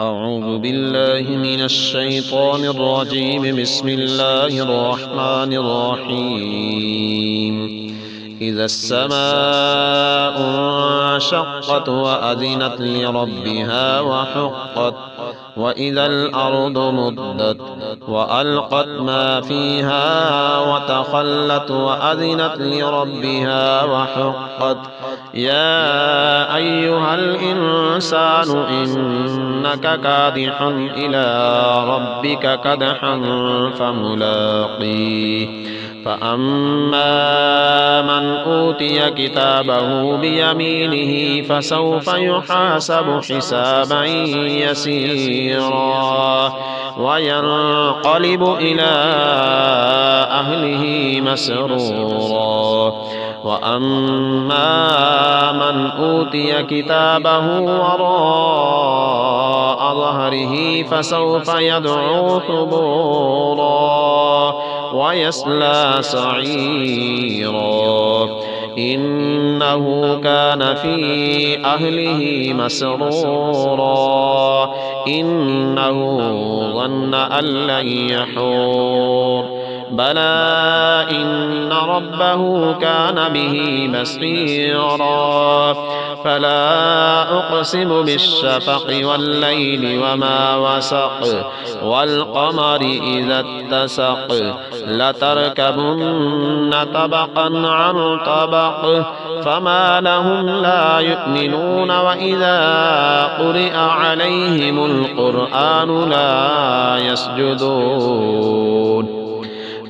أعوذ بالله من الشيطان الرجيم. بسم الله الرحمن الرحيم. إذا السماء انشقت وأذنت لربها وحقت، وإذا الأرض مدت وألقت ما فيها وتخلت وأذنت لربها وحقت. يا أيها الإنسان إنك كادح إلى ربك كدحا فملاقيه. فأما من أوتي كتابه بيمينه فسوف يحاسب حسابا يسيرا وينقلب إلى أهله مسرورا. وأما من أوتي كتابه وراء ظهره فسوف يدعو ثبورا ويصلى سعيرا. إنه كان في أهله مسرورا. إنه ظن أن لن يحور. بلى إن ربه كان به بصيرا. فلا أقسم بالشفق والليل وما وسق والقمر إذا اتسق لتركبن طبقا عن طبق فما لهم لا يؤمنون وإذا قرئ عليهم القرآن لا يسجدون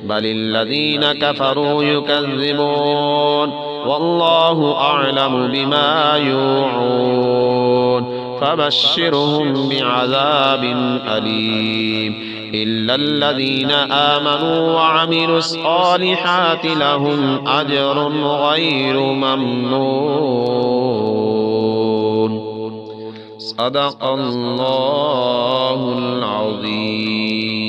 بل الذين كفروا يكذبون والله أعلم بما يوعون. فبشرهم بعذاب أليم إلا الذين آمنوا وعملوا الصالحات لهم أجر غير ممنون. صدق الله العظيم.